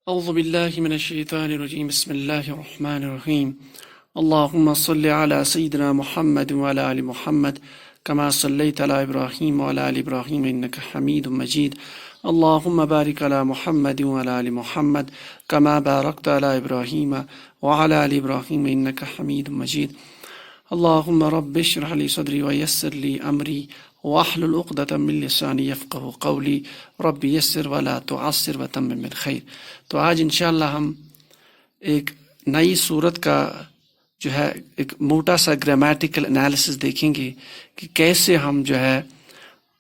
أعوذ بالله من الشيطان الرجيم بسم الله الرحمن الرحيم اللهم صل على سيدنا محمد وعلى آل محمد كما صليت على إبراهيم وعلى آل إبراهيم إنك حميد مجيد اللهم بارك على محمد وعلى آل محمد كما باركت على إبراهيم وعلى آل إبراهيم إنك حميد مجيد اللهم رب اشرح لي صدري ويسر لي أمري واحلل عقدة من لسانی یفقہوا قولی رب یسر ولا تعسر وتمم بالخیر۔ تو آج انشاءاللہ ہم ایک نئی صورت کا جو ہے ایک موٹا سا گرامیٹیکل انالیسس دیکھیں گے کہ کیسے ہم جو ہے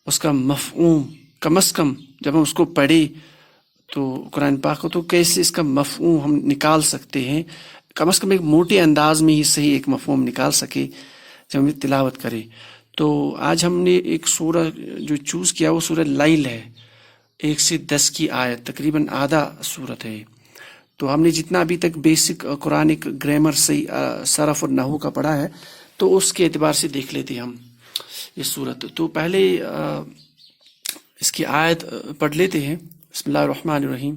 اس کا مفہوم کم از کم جب ہم اس کو پڑھیں تو قرآن پاک کو تو کیسے اس کا مفہوم ہم نکال سکتے ہیں، کم از کم ایک موٹے انداز میں ہی صحیح ایک مفہوم نکال سکے جب ہم تلاوت کریں۔ تو آج ہم نے ایک سورہ جو چوز کیا وہ سورہ لیل ہے، 1 سے 10 کی آیت، تقریباً آدھا سورت ہے۔ تو ہم نے جتنا ابھی تک بیسک قرآنک گرامر سے صرف اور نحو کا پڑھا ہے تو اس کے اعتبار سے دیکھ لیتے ہیں ہم اس سورت۔ تو پہلے اس کی آیت پڑھ لیتے ہیں۔ بسم اللہ الرحمن الرحیم۔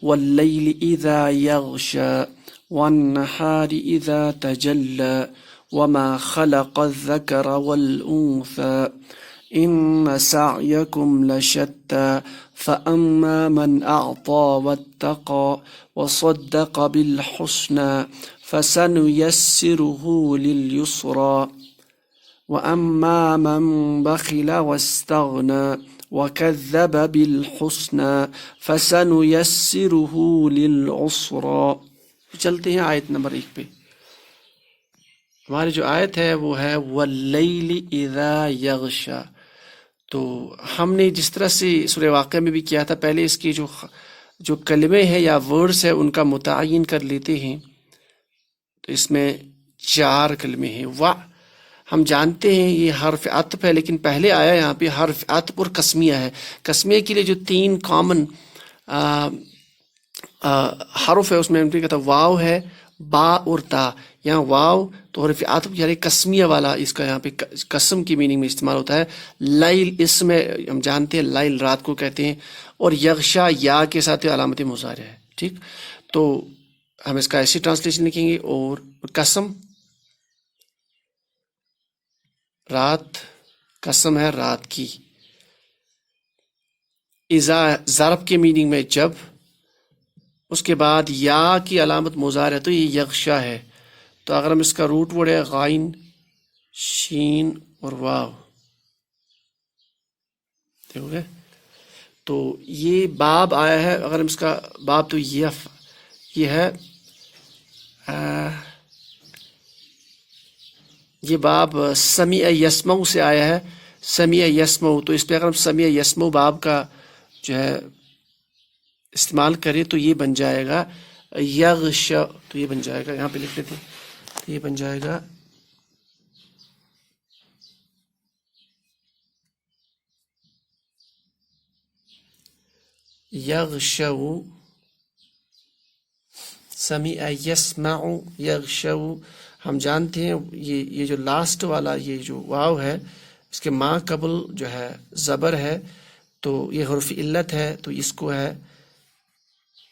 واللیل اذا یغشی والنہار اذا تجلی وما خلق الذكر والأنثى إن سعيكم لشتى فأما من أعطى واتقى وصدق بالحسنى فسنيسره لليسرى وأما من بخل واستغنى وكذب بالحسنى فسنيسره للعسرى۔ چلتے ہیں آیت نمبر 1 پہ۔ ہماری جو آیت ہے وہ ہے واللیل اذا یغشا۔ تو ہم نے جس طرح سے سورہ واقعہ میں بھی کیا تھا، پہلے اس کی جو کلمے ہیں یا ورڈز ہیں ان کا متعین کر لیتے ہیں۔ تو اس میں 4 کلمے ہیں۔ ہم جانتے ہیں یہ حرف عطف ہے، لیکن پہلے آیا یہاں پہ حرف عطف اور قسمیہ ہے۔ قسمیہ کے لیے جو 3 کامن حرف ہے اس میں ہم نے کہا تھا واو ہے، با اور تا۔ یہاں واو تو حرف عطف یعنی قسمیہ والا، اس کا یہاں پہ قسم کی میننگ میں استعمال ہوتا ہے۔ لیل اس میں ہم جانتے ہیں لیل رات کو کہتے ہیں، اور یغشا یا کے ساتھ علامت مضارع ہے، ٹھیک۔ تو ہم اس کا ایسی ٹرانسلیشن لکھیں گے، اور قسم رات، قسم ہے رات کی۔ اذا ظرف کے میننگ میں جب، اس کے بعد یا کی علامت مضارع، تو یہ یغشا ہے۔ تو اگر ہم اس کا روٹ ورڈ ہے غائن، شین اور واو، دیکھو گے تو یہ باب آیا ہے۔ اگر ہم اس کا باب، تو یہ ہے یہ باب سمیع یسمع سے آیا ہے، سمیع یسمع۔ تو اس پہ اگر ہم سمیع یسمع باب کا جو ہے استعمال کریں تو یہ بن جائے گا یغشا۔ تو یہ بن جائے گا، یہاں پہ لکھ لیتے ہیں، یہ بن جائے گا یغشو، سمیع یسمع یغشو۔ ہم جانتے ہیں یہ جو لاسٹ والا یہ جو واو ہے، اس کے ماں قبل جو ہے زبر ہے، تو یہ حرف علت ہے، تو اس کو ہے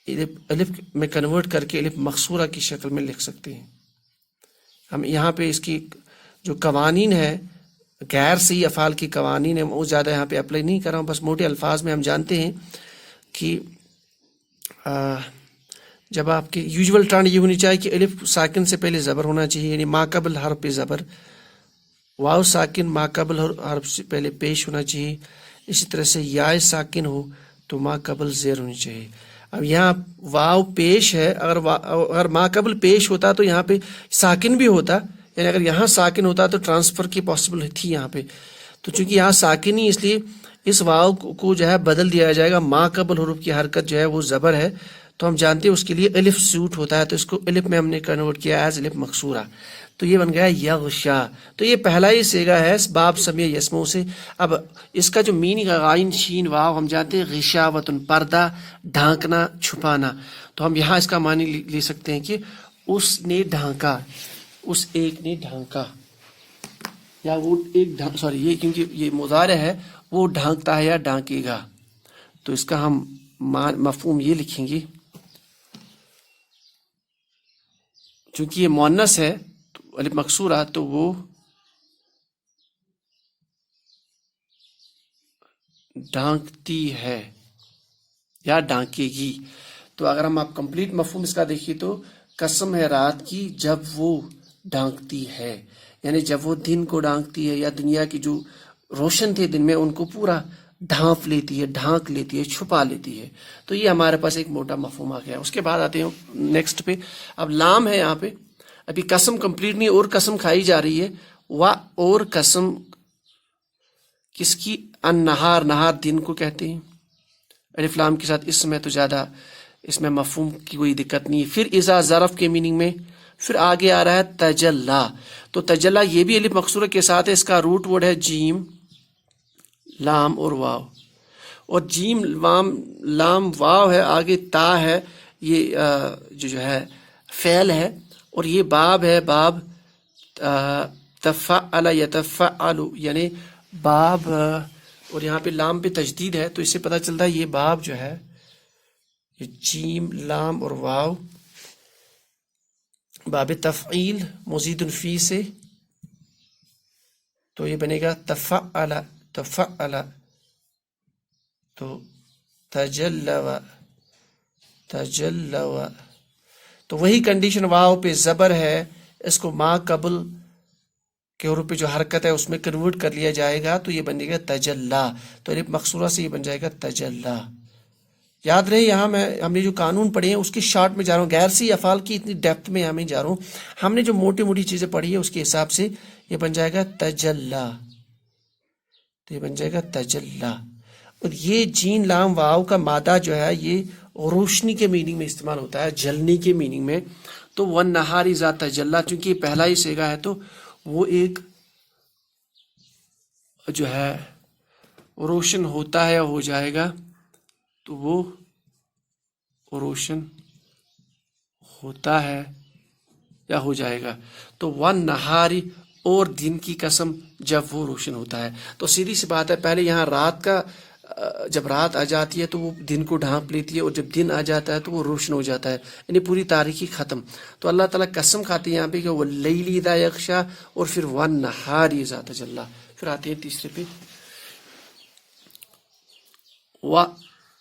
الف میں کنورٹ کر کے الف مقصورہ کی شکل میں لکھ سکتے ہیں ہم۔ یہاں پہ اس کی جو قوانین ہے، غیر صحیح افعال کی قوانین ہے، وہ زیادہ یہاں پہ اپلائی نہیں کر رہا ہوں، بس موٹے الفاظ میں ہم جانتے ہیں کہ جب آپ کی یوزول ٹرانڈ یہ ہونی چاہیے کہ الف ساکن سے پہلے زبر ہونا چاہیے، یعنی ما قبل حرف پہ زبر، واو ساکن ما قبل حرف سے پہلے پیش ہونا چاہیے۔ اسی طرح سے یا ساکن ہو تو ما قبل زیر ہونی چاہیے۔ اب یہاں واو پیش ہے، اگر ما قبل پیش ہوتا تو یہاں پہ ساکن بھی ہوتا، یعنی اگر یہاں ساکن ہوتا تو ٹرانسفر کی پاسبل تھی یہاں پہ۔ تو چونکہ یہاں ساکن ہی، اس لیے اس واو کو جو ہے بدل دیا جائے گا، ما قبل حروف کی حرکت جو ہے وہ زبر ہے، تو ہم جانتے ہیں اس کے لیے الف سوٹ ہوتا ہے، تو اس کو الف میں ہم نے کنورٹ کیا ایز الف مقصورہ، تو یہ بن گیا یغشا۔ تو یہ پہلا ہی سیگا ہے اس باب سمیع یسمع سے۔ اب اس کا جو میننگ ہے غائن شین واو، ہم جانتے ہیں غشاوتن، پردہ، ڈھانکنا، چھپانا۔ تو ہم یہاں اس کا معنی لے سکتے ہیں کہ اس نے ڈھانکا، اس ایک نے ڈھانکا، یا وہ ایک سوری یہ کیونکہ یہ مضارع ہے، وہ ڈھانکتا ہے یا ڈھانکے گا، تو اس کا ہم مفہوم یہ لکھیں گے، چونکہ یہ مؤنث ہے الف مکسورہ تو وہ ڈھانکتی ہے یا ڈھانکے گی. تو اگر ہم آپ کمپلیٹ مفہوم اس کا دیکھیے تو قسم ہے رات کی جب وہ ڈھانکتی ہے، یعنی جب وہ دن کو ڈھانکتی ہے یا دنیا کی جو روشن تھے دن میں ان کو پورا ڈھانپ لیتی ہے، ڈھانک لیتی ہے، چھپا لیتی ہے. تو یہ ہمارے پاس ایک موٹا مفہوم آ گیا. اس کے بعد آتے ہیں نیکسٹ پہ. اب لام ہے یہاں پہ، ابھی قسم کمپلیٹ نہیں، اور قسم کھائی جا رہی ہے. اور قسم کس کی؟ النہار، نہار دن کو کہتے ہیں. الف لام کے ساتھ اسم ہے تو زیادہ اس میں مفہوم کی کوئی دقت نہیں ہے. پھر اذا ظرف کے میننگ میں، پھر آگے آ رہا ہے تجلا. تو تجلا یہ بھی الف مقصورہ کے ساتھ ہے، اس کا روٹ ورڈ ہے جیم لام اور واو. اور جیم لام واو ہے، آگے تا ہے، یہ جو ہے فعل ہے. اور یہ باب ہے، باب تفعل یتفعل، یعنی باب. اور یہاں پہ لام پہ تجدید ہے تو اس سے پتہ چلتا ہے یہ باب جو ہے یہ جیم لام اور واو باب تفعیل مزید فی سے، تو یہ بنے گا تفعل تفعل. تو تجلو تجلو، تو وہی کنڈیشن واو پہ زبر ہے، اس کو ما قبل کے حروف پہ جو حرکت ہے اس میں کنورٹ کر لیا جائے گا تو یہ بنے گا تجلا. تو الف مقصورہ سے یہ بن جائے گا تجلا. یاد رہے یہاں ہم نے جو قانون پڑھے ہیں اس کی شارٹ میں جا رہا ہوں، غیر سی افعال کی اتنی ڈیپتھ میں ہمیں جا رہا ہوں. ہم نے جو موٹی موٹی چیزیں پڑھی ہے اس کے حساب سے یہ بن جائے گا تجلا. تو یہ بن جائے گا تجلا. اور یہ جین لام واو کا مادہ جو ہے یہ روشنی کے میننگ میں استعمال ہوتا ہے، جلنے کے میننگ میں. تو والنہار اذا تجلا، چونکہ یہ پہلا ہی صیغہ ہے تو وہ ایک جو ہے روشن ہوتا ہے یا ہو جائے گا، تو وہ روشن ہوتا ہے یا ہو جائے گا. تو والنہاری، اور دن کی قسم جب وہ روشن ہوتا ہے. تو سیدھی سی بات ہے، پہلے یہاں رات کا، جب رات آ جاتی ہے تو وہ دن کو ڈھانپ لیتی ہے، اور جب دن آ جاتا ہے تو وہ روشن ہو جاتا ہے، یعنی پوری تاریکی ختم. تو اللہ تعالیٰ قسم کھاتے ہیں یہاں پہ کہ واللیل اذا یغشا، اور پھر والنہار اذا تجلا. پھر آتے ہیں تیسرے پہ،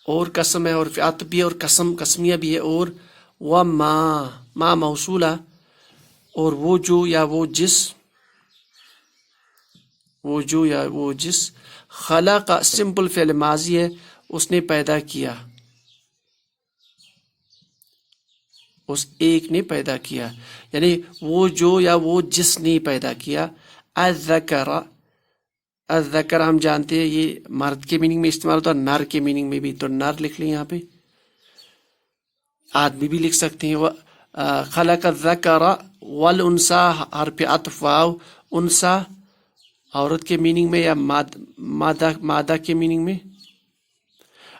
اور قسم ہے، اور عطف بھی ہے، اور قسم قسمیہ بھی ہے. اور ما موصولہ، اور وہ جو یا وہ جس، وہ جو یا وہ جس، خلق سمپل فعل ماضی ہے، اس نے پیدا کیا، اس ایک نے پیدا کیا، یعنی وہ جو یا وہ جس نے پیدا کیا. الذکر، الذکر ہم جانتے ہیں یہ مرد کے میننگ میں استعمال ہوتا ہے، نر کے میننگ میں بھی. تو نر لکھ لیں یہاں پہ، آدمی بھی لکھ سکتے ہیں. خلق الذکر والانثی، حرف عطف واو، انثی عورت کے میننگ میں یا مادہ کے میننگ میں.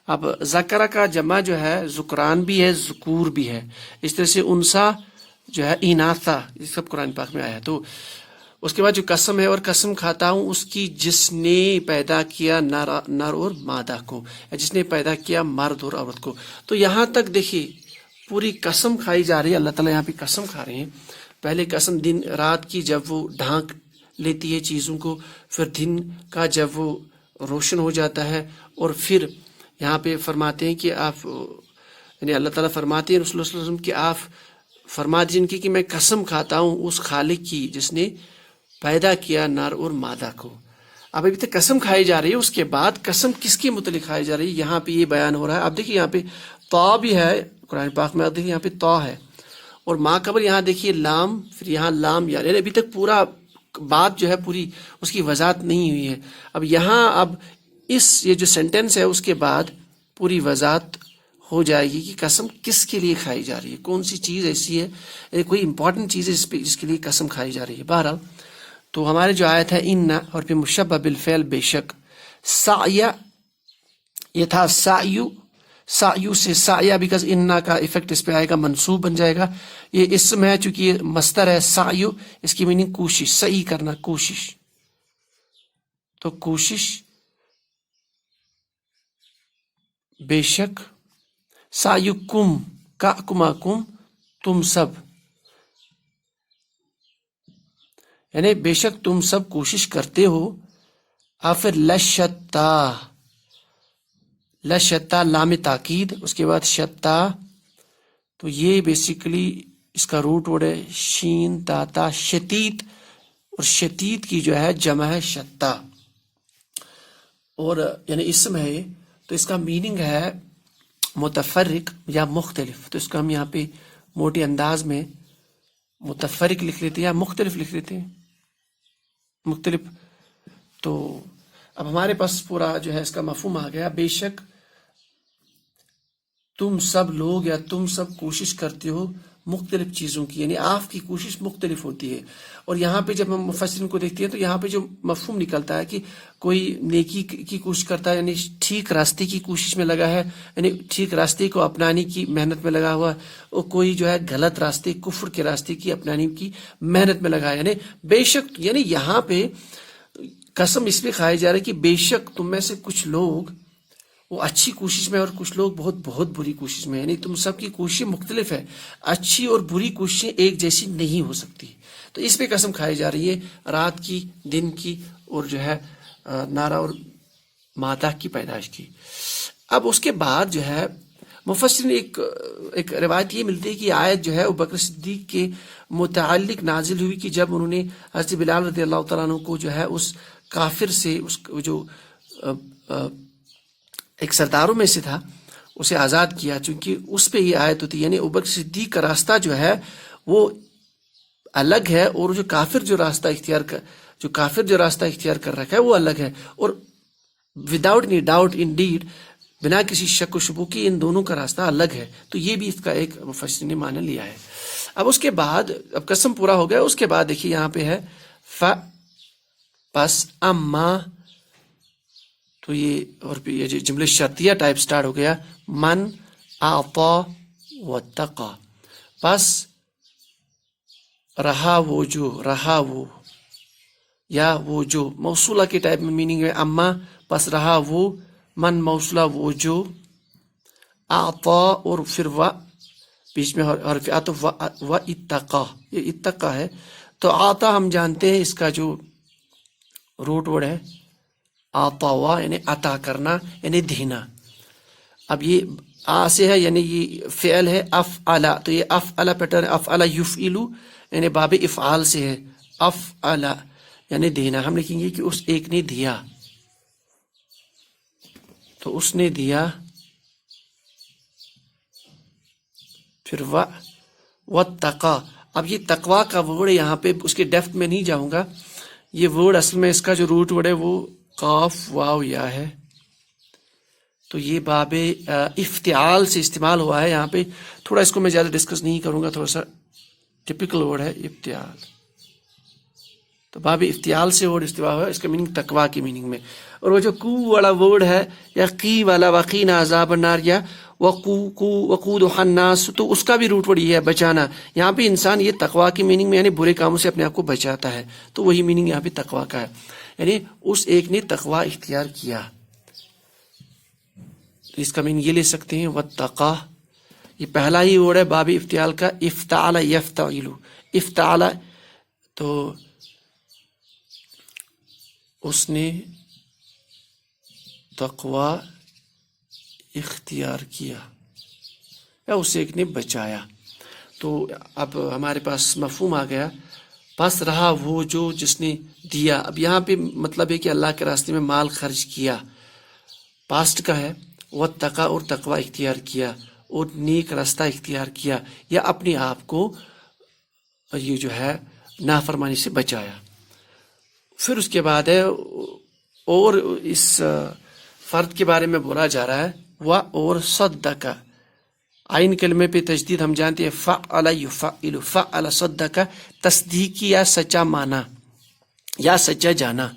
اب ذکر کا جمع جو ہے ذکران بھی ہے، ذکور بھی ہے. اس طرح سے انثی جو ہے اناثا، یہ سب قرآن پاک میں آیا. تو اس کے بعد جو قسم ہے، اور قسم کھاتا ہوں اس کی جس نے پیدا کیا نر اور مادہ کو، یا جس نے پیدا کیا مرد اور عورت کو. تو یہاں تک دیکھیے پوری قسم کھائی جا رہی ہے، اللہ تعالیٰ یہاں پہ قسم کھا رہے ہیں. پہلے قسم دن رات کی جب وہ ڈھانک لیتی ہے چیزوں کو، پھر دن کا جب وہ روشن ہو جاتا ہے. اور پھر یہاں پہ فرماتے ہیں کہ آپ، یعنی اللہ تعالیٰ فرماتے ہیں رسول اللہ صلی اللہ علیہ وسلم کہ آپ فرما دیجیے ان کی کہ میں قسم کھاتا ہوں اس خالق کی جس نے پیدا کیا نر اور مادہ کو. اب ابھی تک قسم کھائی جا رہی ہے، اس کے بعد قسم کس کے متعلق کھائی جا رہی ہے یہاں پہ یہ بیان ہو رہا ہے. اب دیکھیے یہاں پہ تا بھی ہے قرآن پاک میں، اب دیکھیے یہاں پہ تا ہے، اور ما قبل یہاں دیکھیے لام، پھر یہاں لام، یعنی ابھی تک پورا بات جو ہے پوری اس کی وضاحت نہیں ہوئی ہے. اب یہاں اب یہ جو سینٹینس ہے اس کے بعد پوری وضاحت ہو جائے گی کہ قسم کس کے لیے کھائی جا رہی ہے، کون سی چیز ایسی ہے، کوئی امپورٹنٹ چیز ہے جس کے لیے قسم کھائی جا رہی ہے. بہرحال تو ہمارے جو آیت ہے ان، اور پھر مشبہ بالفعل بے شک، سعیہ یہ تھا سعیو سے سعیہ، بیکاز انا کا افیکٹ اس پہ آئے گا، منصوب بن جائے گا. یہ اسم ہے چونکہ یہ مصدر ہے سعیو، اس کی میننگ کوشش، سعی کرنا، کوشش. تو کوشش بے شک سایکم کاکماکم تم سب، یعنی بے شک تم سب کوشش کرتے ہو. اور پھر لشتا، لشتا لام تاکید، اس کے بعد شتا، تو یہ بیسیکلی اس کا روٹ ورڈ ہے شین تا تا شتیت، اور شتیت کی جو ہے جمع ہے شتا، اور یعنی اسم ہے تو اس کا میننگ ہے متفرق یا مختلف. تو اس کو ہم یہاں پہ موٹے انداز میں متفرق لکھ لیتے ہیں یا مختلف لکھ لیتے ہیں، مختلف. تو اب ہمارے پاس پورا جو ہے اس کا مفہوم آ گیا. بے شک تم سب لوگ یا تم سب کوشش کرتے ہو مختلف چیزوں کی، یعنی آپ کی کوشش مختلف ہوتی ہے. اور یہاں پہ جب ہم مفسرین کو دیکھتے ہیں تو یہاں پہ جو مفہوم نکلتا ہے کہ کوئی نیکی کی کوشش کرتا ہے، یعنی ٹھیک راستے کی کوشش میں لگا ہے، یعنی ٹھیک راستے کو اپنانے کی محنت میں لگا ہوا، اور کوئی جو ہے غلط راستے کفر کے راستے کی اپنانے کی محنت میں لگا ہے. یعنی بے شک، یعنی یہاں پہ قسم اس پہ کھائی جا رہی ہے کہ بے شک تم میں سے کچھ لوگ وہ اچھی کوشش میں اور کچھ لوگ بہت بہت بری کوشش میں، یعنی تم سب کی کوششیں مختلف ہے، اچھی اور بری کوششیں ایک جیسی نہیں ہو سکتی. تو اس پہ قسم کھائی جا رہی ہے رات کی، دن کی، اور جو ہے نارا اور مادہ کی پیدائش کی. اب اس کے بعد جو ہے مفسرین ایک روایت یہ ملتی ہے کہ آیت جو ہے ابوبکر صدیق کے متعلق نازل ہوئی کہ جب انہوں نے حضرت بلال رضی اللہ تعالیٰ عنہ کو جو ہے اس کافر سے، اس جو ایک سرداروں میں سے تھا، اسے آزاد کیا، چونکہ اس پہ یہ آیت ہوتی ہے. یعنی ابوبکر صدیق کا راستہ جو ہے وہ الگ ہے، اور جو کافر جو راستہ اختیار کر رکھا ہے وہ الگ ہے. اور وداؤٹ اینی ڈاؤٹ ان ڈیڈ، بنا کسی شک و شبہ کی، ان دونوں کا راستہ الگ ہے. تو یہ بھی اس کا ایک مفسرین نے معنی لیا ہے. اب اس کے بعد، اب قسم پورا ہو گیا، اس کے بعد دیکھیے یہاں پہ ہے پس اما، تو یہ جو جملے شرطیہ ٹائپ سٹارٹ ہو گیا، من اعطا واتقا، پس رہا وہ جو، رہا وہ یا وہ جو، موصولہ کے ٹائپ میں میننگ ہے. اما پس رہا وہ، من موصولہ وہ جو، اعطا اور پھر و بیچ میں حرف عطف و اتقا، یہ اتقا ہے. تو آتا ہم جانتے ہیں اس کا جو روٹ ورڈ ہے آتا، یعنی عطا کرنا، یعنی دینا. اب یہ آ سے ہے، یعنی یہ فعل ہے افعلا، تو یہ افعلا پیٹرن، افعلا یفعلو، یعنی باب افعال سے ہے. افعلا یعنی دینا. ہم لکھیں گے کہ اس ایک نے دیا، تو اس نے دیا، پھر واتقا. اب یہ تقوا کا ورڈ یہاں پہ اس کے ڈیپتھ میں نہیں جاؤں گا. یہ ورڈ اصل میں اس کا جو روٹ ورڈ ہے وہ قاف واو یا ہے، تو یہ باب افتعال سے استعمال ہوا ہے یہاں پہ. تھوڑا اس کو میں زیادہ ڈسکس نہیں کروں گا، تھوڑا سا ٹپیکل ورڈ ہے افتعال. تو باب افتعال سے ورڈ استعمال ہوا ہے، اس کا میننگ تقوا کی میننگ میں. اور وہ جو کو والا ورڈ ہے یا قی والا، وقینا عذاب النار یا وقودها الناس، تو اس کا بھی روٹ ورڈ یہ ہے بچانا. یہاں پہ انسان یہ تقوا کی میننگ میں، یعنی برے کاموں سے اپنے آپ کو بچاتا ہے، تو وہی میننگ یہاں پہ تقوا کا ہے. یعنی اس ایک نے تقوا اختیار کیا، تو اس کا میننگ یہ لے سکتے ہیں واتقا. یہ پہلا ہی ورڈ ہے باب افتعال کا، افتعال یفتعل، افتعال، تو اس نے تقوا اختیار کیا یا اسے ایک نے بچایا. تو اب ہمارے پاس مفہوم آ گیا. پس رہا وہ جو جس نے دیا. اب یہاں پہ مطلب ہے کہ اللہ کے راستے میں مال خرچ کیا، پاسٹ کا ہے. واتقا اور تقوی اختیار کیا اور نیک راستہ اختیار کیا، یا اپنے آپ کو یہ جو ہے نافرمانی سے بچایا. پھر اس کے بعد ہے اور اس فرد کے بارے میں بولا جا رہا ہے و اور صدقہ. عین کلمے پہ تجدید ہم جانتے ہیں فعل یفعل، فعل صدقہ، تصدیقی یا سچا مانا یا سچا جانا.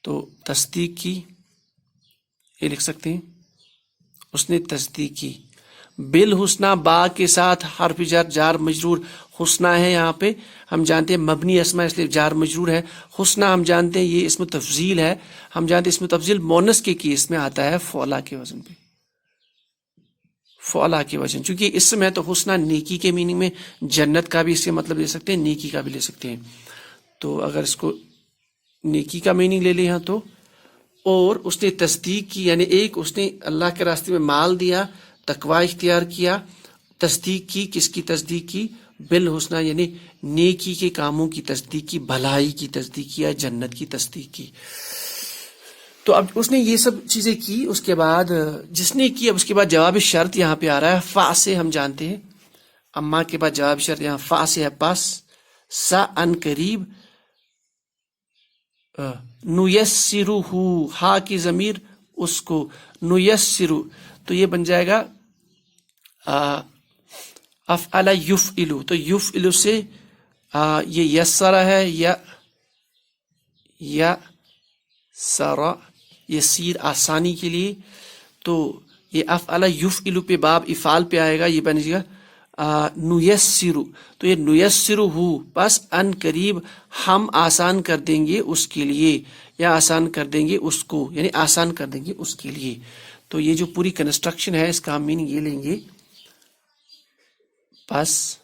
تو تصدیق کی یہ لکھ سکتے ہیں، اس نے تصدیق کی. بالحسنہ با کے ساتھ حرف جر جار مجرور. حسنہ ہے یہاں پہ ہم جانتے ہیں مبنی اسما اس لیے جار مجرور ہے. حسنہ ہم جانتے ہیں یہ اسم تفضیل ہے، ہم جانتے ہیں اسم تفضیل مونس کے کیس میں آتا ہے فعلا کے وزن پہ. فعلا کے وزن، چونکہ اسم ہے تو حسنہ نیکی کے میننگ میں، جنت کا بھی اس سے مطلب لے سکتے ہیں، نیکی کا بھی لے سکتے ہیں. تو اگر اس کو نیکی کا میننگ لے لیں یہاں تو، اور اس نے تصدیق کی، یعنی ایک اس نے اللہ کے راستے میں مال دیا، تقوی اختیار کیا، تصدیق کی. کس کی تصدیق کی؟ بالحسنہ، یعنی نیکی کے کاموں کی تصدیق کی، بھلائی کی تصدیق کی، یا جنت کی تصدیق کی. تو اب اس نے یہ سب چیزیں کی. اس کے بعد جس نے کی، اب اس کے بعد جواب شرط یہاں پہ آ رہا ہے. فا سے ہم جانتے ہیں، اما کے بعد جواب شرط یہاں فا سے ہے پس. سا ان قریب، نیسرہ، ہا کی ضمیر اس کو، نیسرہ تو یہ بن جائے گا افعل یفعلو. تو یفعلو سے یہ یسرہ ہے، یا سرا، یہ سیر آسانی کے لیے. تو یہ افعل یفعلو پہ باب افعال پہ آئے گا، یہ بن جائے گا نیسرو. تو یہ نیسرہ، بس ان قریب ہم آسان کر دیں گے اس کے لیے، یا آسان کر دیں گے اس کو، یعنی آسان کر دیں گے اس کے لیے. تو یہ جو پوری کنسٹرکشن ہے اس کا ہم میننگ یہ لیں گے، بس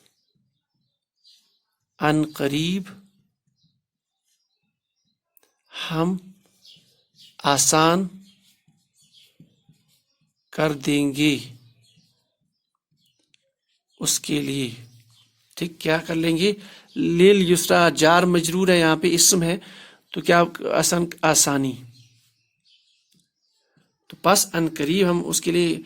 ان قریب ہم آسان کر دیں گے اس کے لیے. ٹھیک، کیا کر لیں گے؟ لیل یسرا، جار مجرور ہے یہاں پہ، اسم ہے تو کیا آسانی. تو پس ان قریب ہم اس کے لیے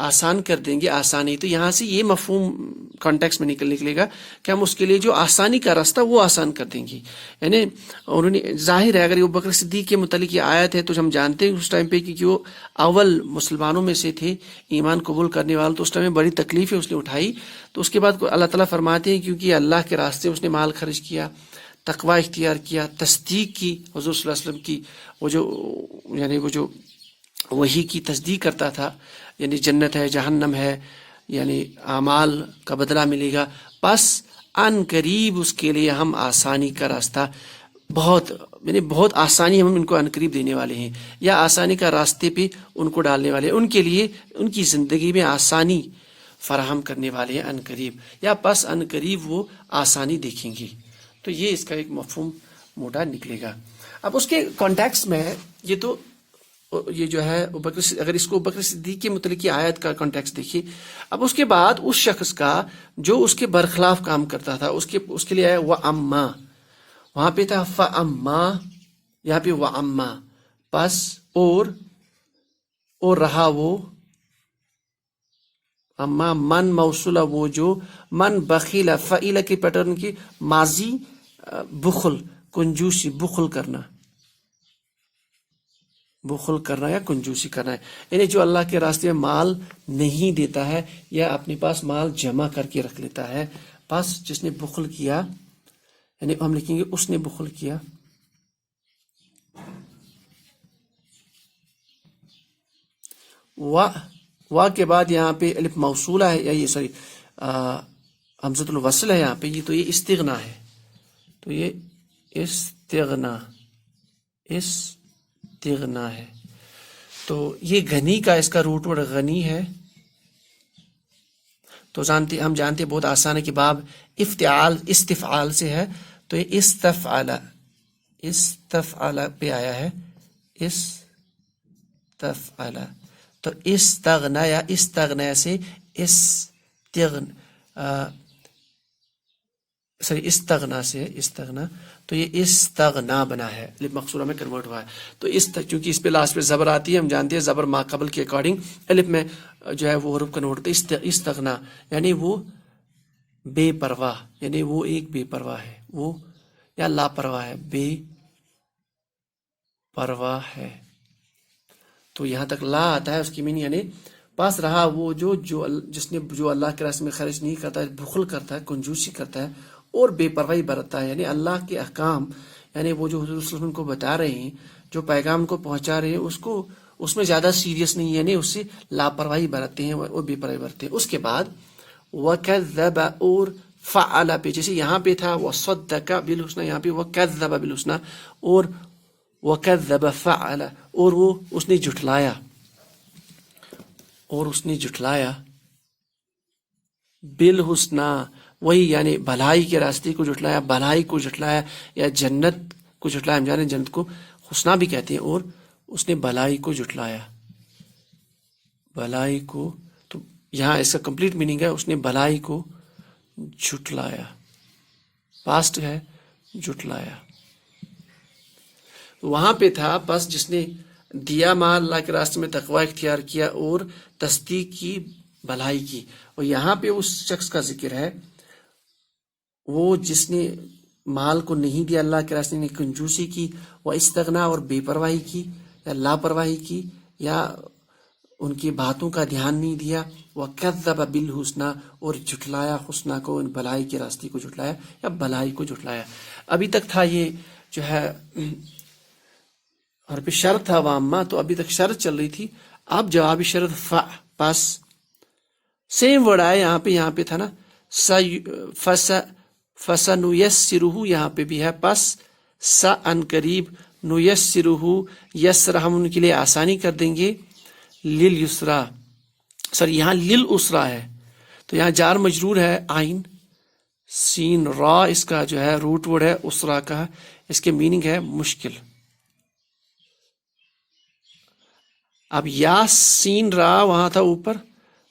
آسان کر دیں گے آسانی. تو یہاں سے یہ مفہوم کانٹیکس میں نکلے گا کہ ہم اس کے لیے جو آسانی کا راستہ وہ آسان کر دیں گے. یعنی انہوں نے ظاہر ہے، اگر ابوبکر صدیق کے متعلق یہ آیت ہے تو ہم جانتے ہیں اس ٹائم پہ کہ وہ اول مسلمانوں میں سے تھے، ایمان قبول کرنے والے. تو اس ٹائم میں بڑی تکلیفیں اس نے اٹھائی. تو اس کے بعد اللہ تعالیٰ فرماتے ہیں کیونکہ اللہ کے راستے اس نے مال خرچ کیا، تقوی اختیار کیا، تصدیق کی حضور صلی اللہ علیہ وسلم کی، وہ جو وحی کی تصدیق کرتا تھا، یعنی جنت ہے، جہنم ہے، یعنی اعمال کا بدلہ ملے گا. بس ان قریب اس کے لیے ہم آسانی کا راستہ بہت آسانی ہم ان کو ان قریب دینے والے ہیں، یا آسانی کا راستے پہ ان کو ڈالنے والے ہیں، ان کے لیے ان کی زندگی میں آسانی فراہم کرنے والے ہیں ان قریب، یا پس ان قریب وہ آسانی دیکھیں گے. تو یہ اس کا ایک مفہوم موٹا نکلے گا. اب اس کے کانٹیکس میں یہ جو ہے اگر اس کو ابوبکر صدیق کے متعلق کی آیت کا کانٹیکس دیکھیے. اب اس کے بعد اس شخص کا جو اس کے برخلاف کام کرتا تھا، اس کے لیے آیا وَأَمَّا. وہاں پہ تھا فَأَمَّا، یہاں پہ وَأَمَّا، پس اور رہا وہ. اما من موصولہ، وہ جو من بخیل، فعیلہ کے پیٹرن کی ماضی، بخل، کنجوسی، بخل کرنا یا کنجوسی کرنا ہے. یعنی جو اللہ کے راستے میں مال نہیں دیتا ہے یا اپنے پاس مال جمع کر کے رکھ لیتا ہے، بس جس نے بخل کیا، یعنی ہم لکھیں گے اس نے بخل کیا. وا کے بعد یہاں پہ الف موصولہ ہے، یا یہ سوری حمزۃ الوصل ہے یہاں پہ، یہ استغنا ہے. تو یہ استغنا ہے. تو یہ غنی کا اس کا روٹ ورڈ غنی ہے. تو ہم جانتے بہت آسان ہے کہ باب استفعال سے ہے. تو یہ استفعال پہ آیا ہے، استفعال. تو استغنا یا استغنا سے استغنا سے استغنا، تو یہ استغنا بنا ہے، الف مقصورہ میں کنورٹ ہوا ہے. تو چونکہ اس پہ لاسٹ پہ زبر آتی ہے، ہم جانتے ہیں زبر ما قبل کے اکارڈنگ الف میں جو ہے وہ حروف کنورٹ ہوتا ہے. استغنا یعنی وہ بے پرواہ، یعنی وہ ایک بے پرواہ ہے، وہ یا لاپرواہ ہے، بے پرواہ ہے. تو یہاں تک لا آتا ہے، اس کی میننگ یعنی پاس رہا وہ جو اللہ کے راستے میں خرچ نہیں کرتا ہے، بخل کرتا ہے، کنجوسی کرتا ہے اور بے پرواہی برتتا ہے. یعنی اللہ کے احکام، یعنی وہ جو حضور صلی اللہ علیہ وسلم کو بتا رہے ہیں، جو پیغام کو پہنچا رہے ہیں، اس میں زیادہ سیریس نہیں، یعنی اس سے لاپرواہی برتتے ہیں اور بے پرواہی برتتے ہیں. اس کے بعد وَكَذَّبَ اور فَعَلَ پہ، جیسے یہاں پہ تھا وَصَدَّقَ بِالْحُسْنَى، یہاں پہ وَكَذَّبَ بِالْحُسْنَى اور وَكَذَّبَ فَعَلَ، اور وہ اس نے جھٹلایا بالحسنہ، وہی یعنی بھلائی کے راستے کو جھٹلایا، بھلائی کو جھٹلایا، یا جنت کو جھٹلایا. ہم جانے جنت کو حسنہ بھی کہتے ہیں. اور اس نے بھلائی کو جھٹلایا، بھلائی کو. تو یہاں اس کا کمپلیٹ میننگ ہے اس نے بھلائی کو جھٹلایا، پاسٹ ہے جھٹلایا. وہاں پہ تھا پس جس نے دیا مال اللہ کے راستے میں، تقوی اختیار کیا اور تصدیق کی بھلائی کی. اور یہاں پہ اس شخص کا ذکر ہے وہ جس نے مال کو نہیں دیا اللہ کے راستے میں، کنجوسی کی، وہ استغنا اور بے پرواہی کی یا لاپرواہی کی، یا ان کی باتوں کا دھیان نہیں دیا. وَكَذَّبَ بِالْحُسْنَى، اور جھٹلایا حسنہ کو، ان بھلائی کے راستے کو جھٹلایا یا بھلائی کو جھٹلایا. ابھی تک تھا یہ جو ہے اور پہ شرط تھا وامہ، تو ابھی تک شرط چل رہی تھی. اب جوابی شرط پس سیم ورڈ آئے یہاں پہ تھا نا فَسَنُيَسِّرُهُ، یہاں پہ بھی ہے پس ان قریب، نُيَسِّرُهُ یسر، ہم ان کے لیے آسانی کر دیں گے، لِلْيُسْرَى، یہاں لِلْأُسْرَى ہے تو یہاں جار مجرور ہے، آئین سین را اس کا جو ہے روٹ ورڈ ہے اسرا کا، اس کے میننگ ہے مشکل. اب یا سین را وہاں تھا اوپر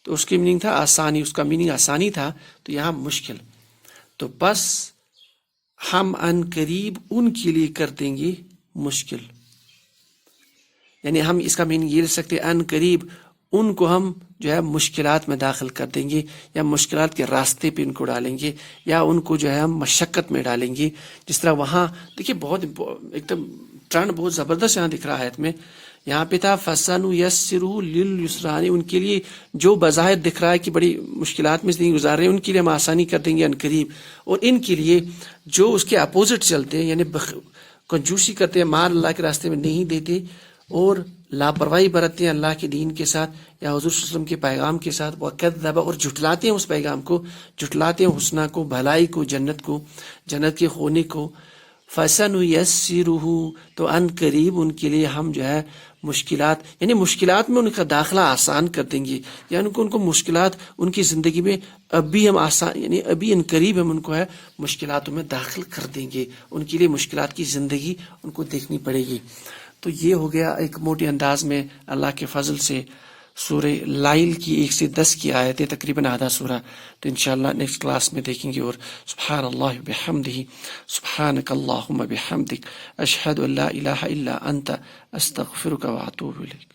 تو اس کی میننگ تھا آسانی، اس کا میننگ آسانی تھا، تو یہاں مشکل. تو بس ہم ان قریب ان کے لیے کر دیں گے مشکل، یعنی ہم اس کا میننگ یہ لے سکتے ان قریب ان کو ہم جو ہے مشکلات میں داخل کر دیں گے، یا مشکلات کے راستے پہ ان کو ڈالیں گے، یا ان کو جو ہے ہم مشقت میں ڈالیں گے. جس طرح وہاں دیکھیے بہت ایک دم ٹرن بہت زبردست یہاں دکھ رہا ہے میں، یہاں پہ تھا فَسَنُيَسِّرُهُ لِلْيُسْرَى، ان کے لیے جو بظاہر دکھ رہا ہے کہ بڑی مشکلات میں زندگی گزار رہے ہیں ان کے لیے ہم آسانی کر دیں گے ان قریب. اور ان کے لیے جو اس کے اپوزٹ چلتے ہیں، یعنی کنجوسی کرتے ہیں، مال اللہ کے راستے میں نہیں دیتے اور لاپرواہی برتتے ہیں اللہ کے دین کے ساتھ یا حضور صلی اللہ علیہ وسلم کے پیغام کے ساتھ، وَكَذَّبَ، اور جھٹلاتے ہیں اس پیغام کو، جھٹلاتے ہیں حسنہ کو، بھلائی کو، جنت کو، جنت کے ہونے کو. فَسَنُيَسِّرُهُ، تو ان قریب ان کے لیے ہم جو ہے مشکلات، یعنی مشکلات میں ان کا داخلہ آسان کر دیں گے، یعنی ان کو مشکلات ان کی زندگی میں ابھی ہم آسان، یعنی ابھی ان قریب ہم ان کو ہے مشکلاتوں میں داخل کر دیں گے، ان کے لیے مشکلات کی زندگی ان کو دیکھنی پڑے گی. تو یہ ہو گیا ایک موٹے انداز میں اللہ کے فضل سے سورہ لائل کی 1 سے 10 کی آیتیں، تقریباً آدھا سورہ. تو انشاءاللہ نیکسٹ کلاس میں دیکھیں گے. اور سبحان اللہ بحمدہ، سبحانک اللہم بحمدک، اشہد ان لا الہ الا انت، استغفرک واتوب الیک.